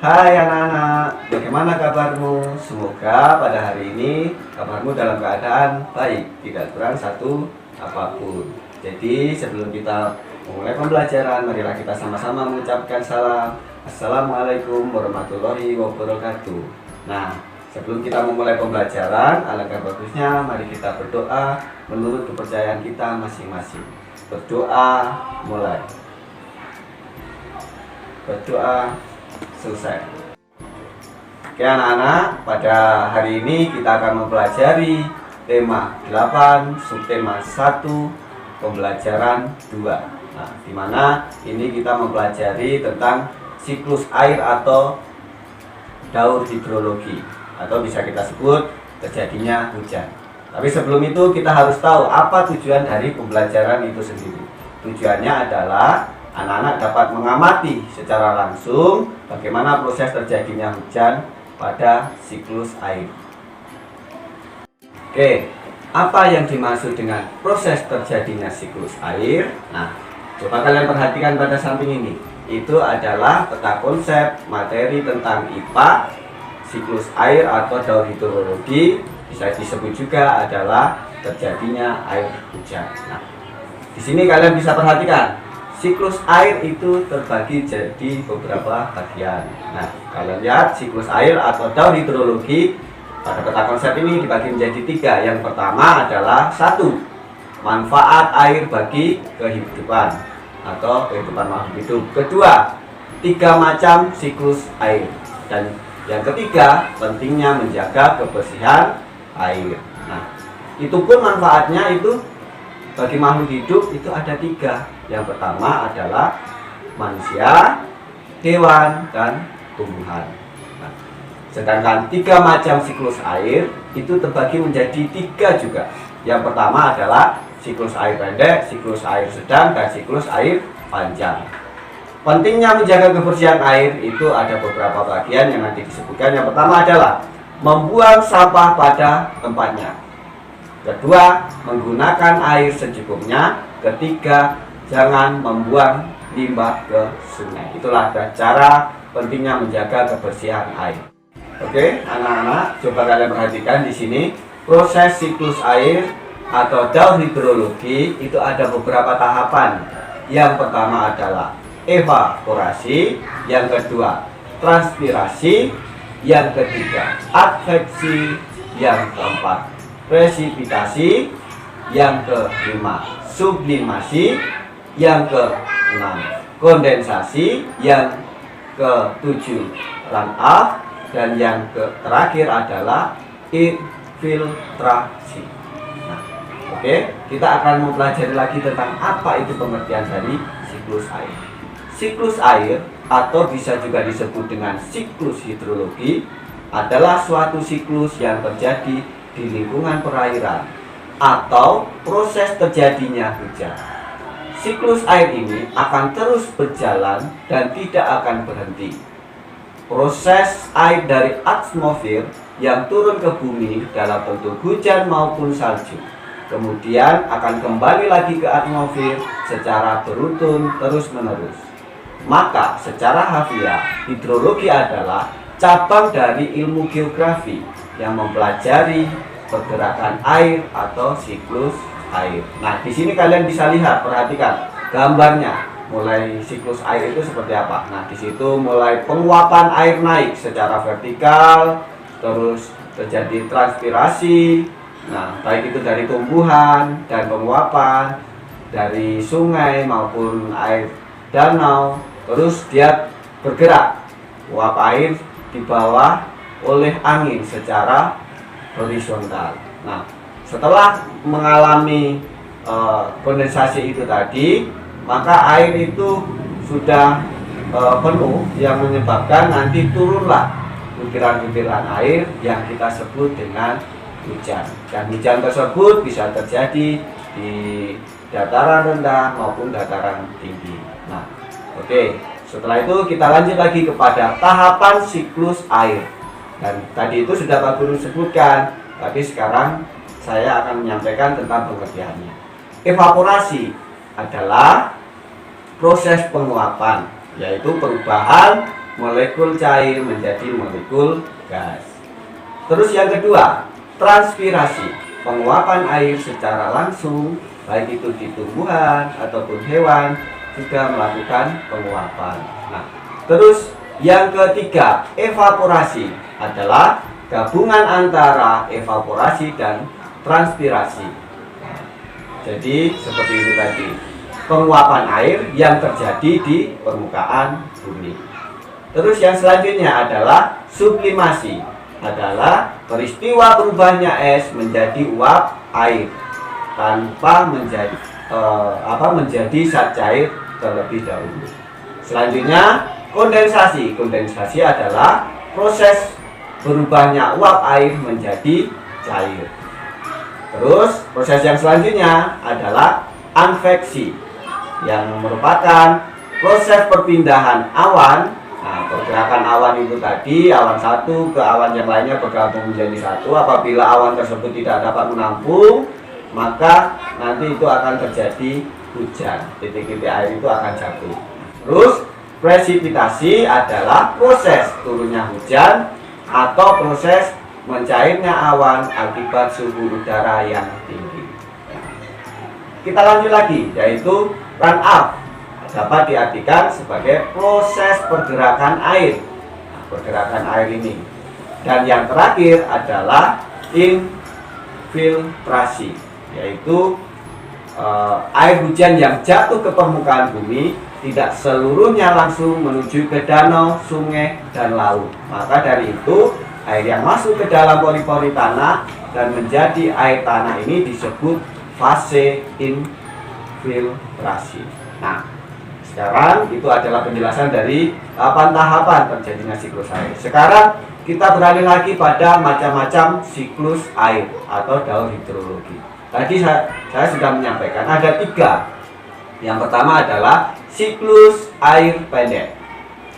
Hai anak-anak, bagaimana kabarmu? Semoga pada hari ini kabarmu dalam keadaan baik, tidak kurang satu apapun. Jadi sebelum kita memulai pembelajaran, marilah kita sama-sama mengucapkan salam. Assalamualaikum warahmatullahi wabarakatuh. Nah, sebelum kita memulai pembelajaran, alangkah bagusnya mari kita berdoa menurut kepercayaan kita masing-masing. Berdoa mulai. Berdoa selesai. Oke anak-anak, pada hari ini kita akan mempelajari tema 8, subtema 1, pembelajaran 2. Nah, dimana ini kita mempelajari tentang siklus air atau daur hidrologi, atau bisa kita sebut terjadinya hujan. Tapi sebelum itu kita harus tahu apa tujuan dari pembelajaran itu sendiri. Tujuannya adalah anak-anak dapat mengamati secara langsung bagaimana proses terjadinya hujan pada siklus air. Oke, apa yang dimaksud dengan proses terjadinya siklus air? Nah, coba kalian perhatikan pada samping ini. Itu adalah peta konsep materi tentang IPA, siklus air atau daur hidrologi, bisa disebut juga adalah terjadinya air hujan. Nah, di sini kalian bisa perhatikan siklus air itu terbagi jadi beberapa bagian. Nah, kalian lihat siklus air atau daur hidrologi pada peta konsep ini dibagi menjadi 3. Yang pertama adalah 1. Manfaat air bagi kehidupan atau kehidupan makhluk hidup. Kedua, 3 macam siklus air. Dan yang ketiga, pentingnya menjaga kebersihan air. Nah, itu pun manfaatnya itu bagi makhluk hidup itu ada 3. Yang pertama adalah manusia, hewan, dan tumbuhan. Nah, sedangkan 3 macam siklus air itu terbagi menjadi 3 juga. Yang pertama adalah siklus air pendek, siklus air sedang, dan siklus air panjang. Pentingnya menjaga kebersihan air itu ada beberapa bagian yang nanti disebutkan. Yang pertama adalah membuang sampah pada tempatnya. Kedua, menggunakan air secukupnya. Ketiga, jangan membuang limbah ke sungai. Itulah cara pentingnya menjaga kebersihan air. Oke, anak-anak, coba kalian perhatikan di sini proses siklus air atau daur hidrologi itu ada beberapa tahapan. Yang pertama adalah evaporasi, yang kedua transpirasi, yang ketiga adveksi, yang keempat presipitasi, yang kelima sublimasi, yang keenam kondensasi, yang ketujuh run off, dan yang terakhir adalah infiltrasi. Nah, oke, kita akan mempelajari lagi tentang apa itu pengertian dari siklus air. Siklus air atau bisa juga disebut dengan siklus hidrologi adalah suatu siklus yang terjadi di lingkungan perairan atau proses terjadinya hujan. Siklus air ini akan terus berjalan dan tidak akan berhenti. Proses air dari atmosfer yang turun ke bumi dalam bentuk hujan maupun salju, kemudian akan kembali lagi ke atmosfer secara beruntun terus-menerus. Maka secara harfiah, hidrologi adalah cabang dari ilmu geografi yang mempelajari pergerakan air atau siklus air. Nah, di sini kalian bisa lihat, perhatikan gambarnya. Mulai siklus air itu seperti apa? Nah, di situ mulai penguapan air naik secara vertikal, terus terjadi transpirasi. Nah, baik itu dari tumbuhan dan penguapan dari sungai maupun air danau, terus dia bergerak. Uap air dibawa oleh angin secara horizontal. Nah, setelah mengalami kondensasi itu tadi, maka air itu sudah penuh, yang menyebabkan nanti turunlah butiran-butiran air yang kita sebut dengan hujan. Dan hujan tersebut bisa terjadi di dataran rendah maupun dataran tinggi. Nah, oke, setelah itu kita lanjut lagi kepada tahapan siklus air. Dan tadi itu sudah Pak Guru sebutkan, tapi sekarang saya akan menyampaikan tentang pengertiannya. Evaporasi adalah proses penguapan, yaitu perubahan molekul cair menjadi molekul gas. Terus yang kedua, transpirasi, penguapan air secara langsung, baik itu di tumbuhan ataupun hewan juga melakukan penguapan. Nah, terus yang ketiga, evaporasi adalah gabungan antara evaporasi dan transpirasi. Jadi seperti itu tadi, penguapan air yang terjadi di permukaan bumi. Terus yang selanjutnya adalah sublimasi, adalah peristiwa berubahnya es menjadi uap air tanpa menjadi zat cair terlebih dahulu. Selanjutnya kondensasi. Kondensasi adalah proses berubahnya uap air menjadi cair. Terus proses yang selanjutnya adalah konveksi, yang merupakan proses perpindahan awan. Nah, pergerakan awan itu tadi, awan satu ke awan yang lainnya bergabung menjadi satu. Apabila awan tersebut tidak dapat menampung, maka nanti itu akan terjadi hujan. Titik-titik air itu akan jatuh. Terus presipitasi adalah proses turunnya hujan atau proses mencairnya awan akibat suhu udara yang tinggi. Kita lanjut lagi, yaitu run up, dapat diartikan sebagai proses pergerakan air. Nah, pergerakan air ini. Dan yang terakhir adalah infiltrasi, yaitu air hujan yang jatuh ke permukaan bumi tidak seluruhnya langsung menuju ke danau, sungai, dan laut. Maka dari itu, air yang masuk ke dalam pori-pori tanah dan menjadi air tanah ini disebut fase infiltrasi. Nah, sekarang itu adalah penjelasan dari 8 tahapan terjadinya siklus air. Sekarang kita beralih lagi pada macam-macam siklus air atau daur hidrologi. Tadi saya sudah menyampaikan ada 3. Yang pertama adalah siklus air pendek.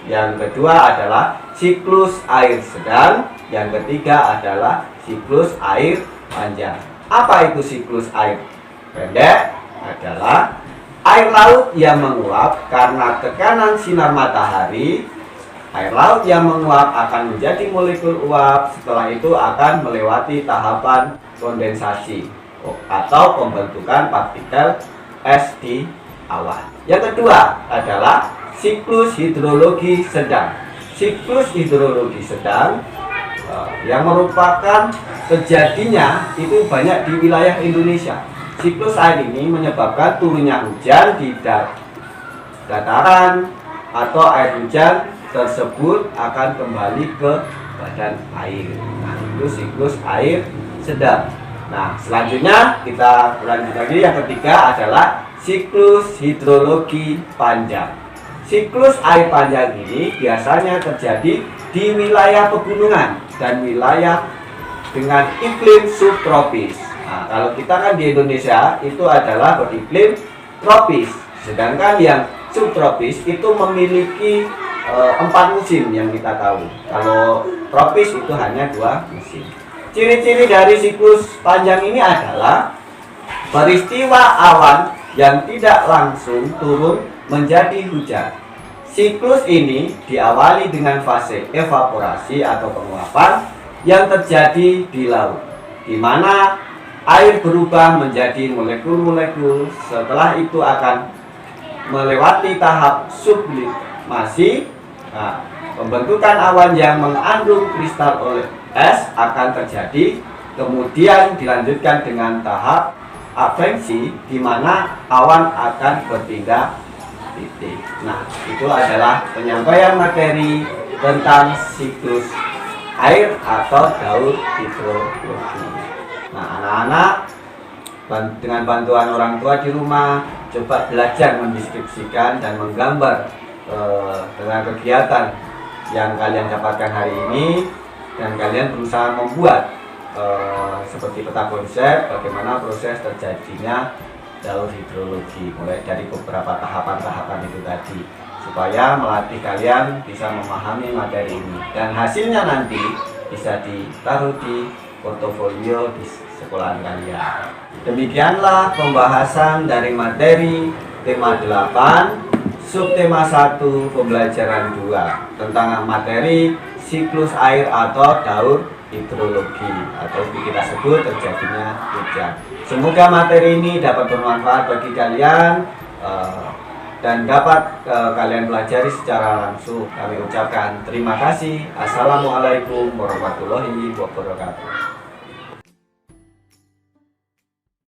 Yang kedua adalah siklus air sedang. Yang ketiga adalah siklus air panjang. Apa itu siklus air pendek? Adalah air laut yang menguap karena tekanan sinar matahari. Air laut yang menguap akan menjadi molekul uap. Setelah itu akan melewati tahapan kondensasi atau pembentukan partikel es di awan. Yang kedua adalah siklus hidrologi sedang. Siklus hidrologi sedang yang merupakan terjadinya itu banyak di wilayah Indonesia. Siklus air ini menyebabkan turunnya hujan di dataran atau air hujan tersebut akan kembali ke badan air. Nah, itu siklus air sedang. Nah, selanjutnya kita lanjut lagi. Yang ketiga adalah siklus hidrologi panjang. Siklus air panjang ini biasanya terjadi di wilayah pegunungan dan wilayah dengan iklim subtropis. Nah, kalau kita kan di Indonesia itu adalah beriklim tropis, sedangkan yang subtropis itu memiliki 4 musim yang kita tahu. Kalau tropis itu hanya 2 musim. Ciri-ciri dari siklus panjang ini adalah peristiwa awan yang tidak langsung turun menjadi hujan. Siklus ini diawali dengan fase evaporasi atau penguapan yang terjadi di laut, di mana air berubah menjadi molekul-molekul. Setelah itu akan melewati tahap sublimasi. Nah, pembentukan awan yang mengandung kristal oleh es akan terjadi, kemudian dilanjutkan dengan tahap advensi di mana awan akan berpindah titik. Nah, itu adalah penyampaian materi tentang siklus air atau daur hidrologi. Nah, anak-anak dengan bantuan orang tua di rumah coba belajar mendeskripsikan dan menggambar dengan kegiatan yang kalian dapatkan hari ini, dan kalian berusaha membuat seperti peta konsep bagaimana proses terjadinya daur hidrologi mulai dari beberapa tahapan-tahapan itu tadi, supaya melatih kalian bisa memahami materi ini dan hasilnya nanti bisa ditaruh di portofolio di sekolahan kalian. Demikianlah pembahasan dari materi tema 8 subtema 1 pembelajaran 2 tentang materi siklus air atau daur hidrologi, atau kita sebut terjadinya hujan. Semoga materi ini dapat bermanfaat bagi kalian dan dapat kalian pelajari secara langsung. Kami ucapkan terima kasih. Assalamualaikum warahmatullahi wabarakatuh.